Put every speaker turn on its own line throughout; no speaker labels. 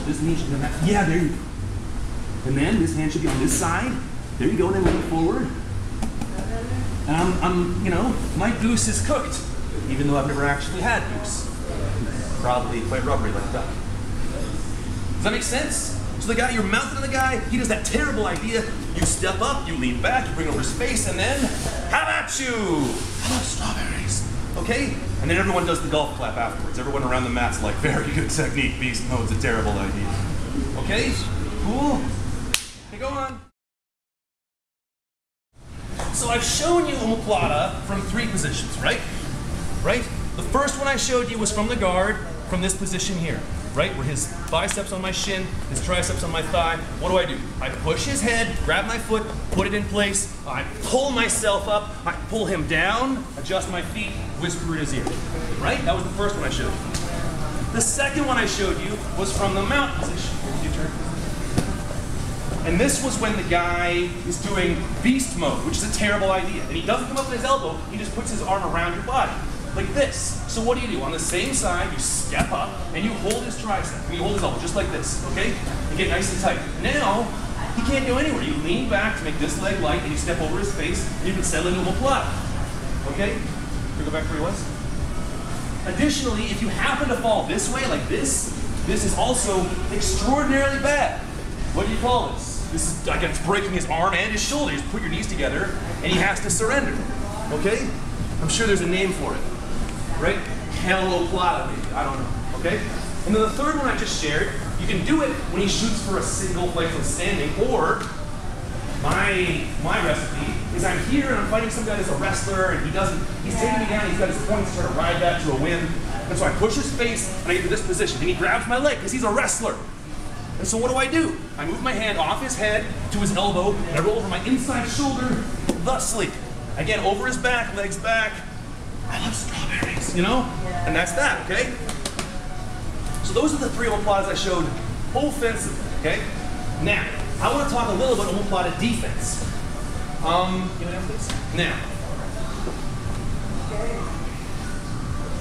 this knee should be on that. Yeah, there you go. And then this hand should be on this side. There you go, and then lean forward. And I'm, you know, my goose is cooked, even though I've never actually had goose. Probably quite rubbery like that. Does that make sense? So the guy, you're mounting on the guy, he does that terrible idea. You step up, you lean back, you bring over his face, and then, how about you? Hello, strawberries. Okay? And then everyone does the golf clap afterwards. Everyone around the mat's like, very good technique, beast mode's a terrible idea. Okay? Cool? Okay, go on. So I've shown you omoplata from 3 positions, right? Right? The first one I showed you was from the guard, from this position here, right? Where his biceps on my shin, his triceps on my thigh. What do? I push his head, grab my foot, put it in place, I pull myself up, I pull him down, adjust my feet, whisper in his ear, right? That was the first one I showed you. The second one I showed you was from the mount position. And this was when the guy is doing beast mode, which is a terrible idea. And he doesn't come up with his elbow, he just puts his arm around your body, like this. So what do? On the same side, you step up and you hold his tricep, and you hold his elbow, just like this, okay? And get nice and tight. Now, he can't go anywhere. You lean back to make this leg light, and you step over his face, and you can settle into omoplata, okay? Can we go back to where he was? Additionally, if you happen to fall this way, like this is also extraordinarily bad. What do you call this? This is, like, it's breaking his arm and his shoulder. You just put your knees together, and he has to surrender. Okay? I'm sure there's a name for it. Right? Omoplata, maybe. I don't know. Okay? And then the third one I just shared, you can do it when he shoots for a single play from standing, or my recipe is I'm here and I'm fighting some guy that's a wrestler, and he's taking me down, he's got his points trying to ride that to a win. And so I push his face, and I get to this position, and he grabs my leg, because he's a wrestler. And so what do? I move my hand off his head to his elbow, and I roll over my inside shoulder, thusly. Again, over his back, legs back. I love strawberries, you know? And that's that, okay? So those are the 3 omoplatas I showed offensively, okay? Now, I want to talk a little about omoplata defense. Give me that, please. Now,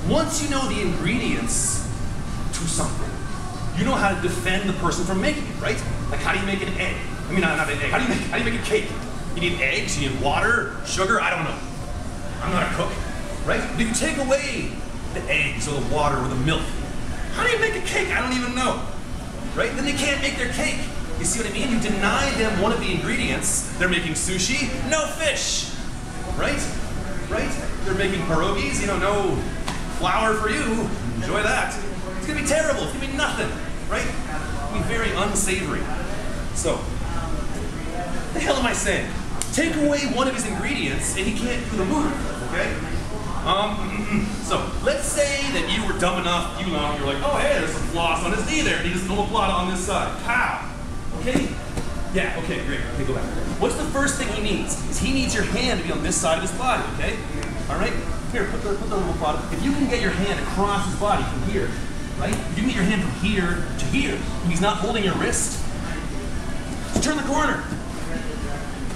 once you know the ingredients to something, you know how to defend the person from making it, right? Like, how do you make an egg? I mean, not an egg. How do you make a cake? You need eggs, you need water, sugar, I don't know. I'm not a cook, right? But if you take away the eggs or the water or the milk, how do you make a cake? I don't even know, right? Then they can't make their cake. You see what I mean? You deny them one of the ingredients. They're making sushi, no fish, right? Right? They're making pierogies, you know, no flour for you. Enjoy that. It's gonna be terrible, it's gonna be nothing, right? It's gonna be very unsavory. So, what the hell am I saying? Take away one of his ingredients and he can't do the move, okay? So, let's say that you were dumb enough, you're like, oh hey, there's some floss on his knee there, and he does an omoplata on this side. Pow! Okay? Yeah, okay, great. Okay, go back. What's the first thing he needs? Is he needs your hand to be on this side of his body, okay? Alright? Here, put the omoplata. If you can get your hand across his body from here, right? If you can get your hand from here to here, and he's not holding your wrist, just turn the corner.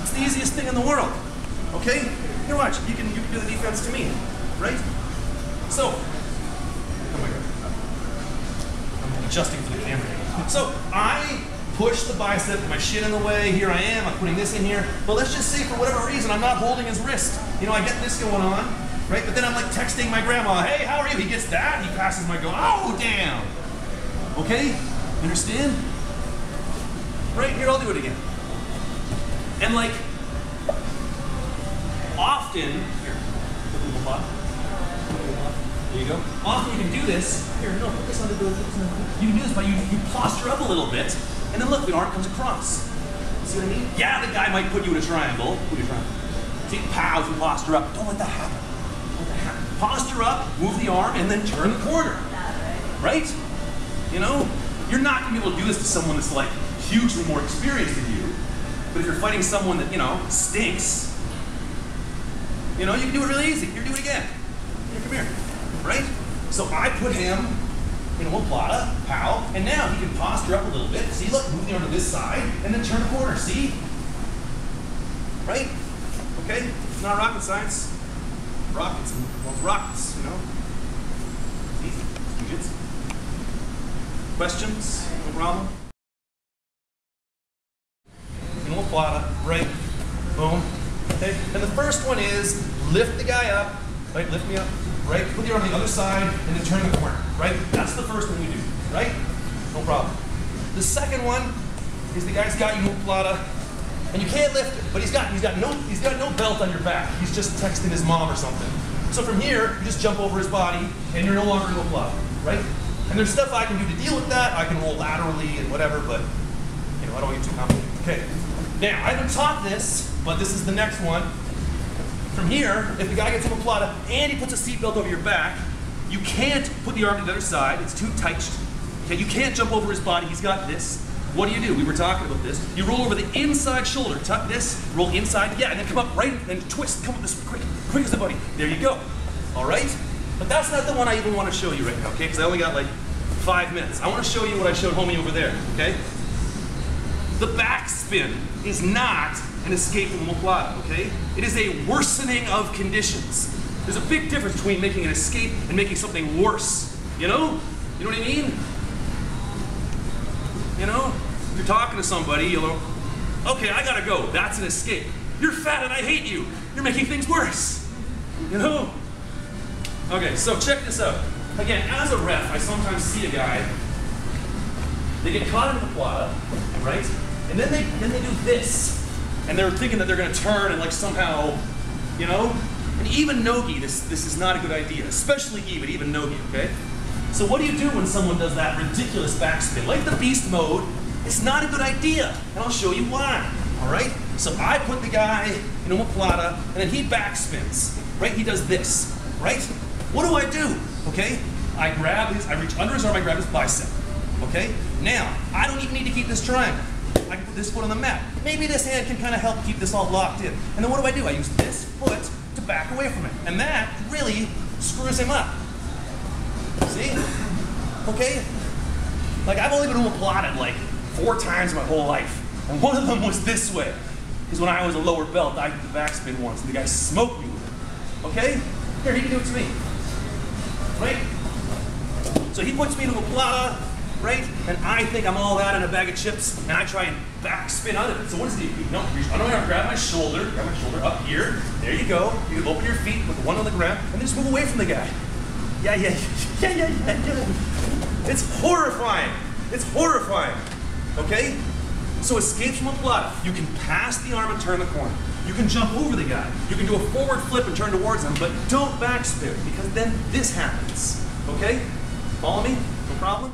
It's the easiest thing in the world. Okay? Here, watch. You can do the defense to me, right? So, oh my God. I'm adjusting for the camera. So, I push the bicep, my shin in the way. Here I am. I'm putting this in here. But let's just say, for whatever reason, I'm not holding his wrist. You know, I get this going on. Right? But then I'm like texting my grandma, hey, how are you? He gets that, he passes my go, oh, damn. Okay? Understand? Right? Here, I'll do it again. And like, often, here, there you go. Often you can do this, here, no, put this on the door, you can do this by, you posture up a little bit, and then look, the arm comes across. See what I mean? Yeah, the guy might put you in a triangle. Put you in a triangle. See, pow, you posture up. Don't let that happen. Posture up, move the arm, and then turn the corner. Right? You know? You're not going to be able to do this to someone that's like hugely more experienced than you. But if you're fighting someone that, you know, stinks, you know, you can do it really easy. Here, do it again. Here, come here. Right? So I put him in omoplata, pow, and now he can posture up a little bit. See, look, move the arm to this side, and then turn the corner. See? Right? Okay? It's not rocket science. Rockets, well, rockets, you know? It's easy. It's jiu-jitsu. Questions? No problem? Omoplata, right? Boom. Okay? And the first one is lift the guy up, right? Lift me up, right? Put the arm on the other side and then turn the corner, right? That's the first one we do, right? No problem. The second one is the guy's got you omoplata, and you can't lift it, but he's got no belt on your back. He's just texting his mom or something. So from here, you just jump over his body, and you're no longer in omoplata, right? And there's stuff I can do to deal with that. I can roll laterally and whatever, but you know, I don't want to get too complicated. Okay. Now, I haven't taught this, but this is the next one. From here, if the guy gets omoplata and he puts a seatbelt over your back, you can't put the arm to the other side. It's too tight. Okay, you can't jump over his body. He's got this. What do? We were talking about this. You roll over the inside shoulder, tuck this, roll inside, yeah, and then come up right and twist. Come up this quick as the buddy. There you go. All right? But that's not the one I even want to show you right now, okay? Because I only got like 5 minutes. I want to show you what I showed homie over there, okay? The backspin is not an escape from omoplata, okay? It is a worsening of conditions. There's a big difference between making an escape and making something worse. You know? You know what I mean? You know? If you're talking to somebody, you'll go, okay, I gotta go. That's an escape. You're fat and I hate you. You're making things worse. You know? Okay, so check this out. Again, as a ref, I sometimes see a guy, they get caught in omoplata, right? And then they do this. And they're thinking that they're gonna turn and like somehow, you know? And even no-gi, this is not a good idea. Especially gi, but even no-gi, okay? So what do you do when someone does that ridiculous backspin? Like the beast mode, it's not a good idea. And I'll show you why, all right? So I put the guy in omoplata, and then he backspins, right? He does this, right? What do? Okay? I reach under his arm, I grab his bicep, okay? Now, I don't even need to keep this triangle. I can put this foot on the mat. Maybe this hand can kind of help keep this all locked in. And then what do? I use this foot to back away from it. And that really screws him up. See? Okay? Like, I've only been omoplated like 4 times in my whole life. And one of them was this way. Because when I was a lower belt, I did the backspin once, and the guy smoked me with it. Okay? Here, he can do it to me. Right? So he puts me in omoplata, right? And I think I'm all that in a bag of chips, and I try and backspin out of it. So what does he do? No, reach under my arm, grab my shoulder up here. There you go. You can open your feet with one on the ground, and then just move away from the guy. Yeah. It's horrifying. It's horrifying. Okay? So escape from omoplata. You can pass the arm and turn the corner. You can jump over the guy. You can do a forward flip and turn towards him, but don't backspin, because then this happens. Okay? Follow me? No problem?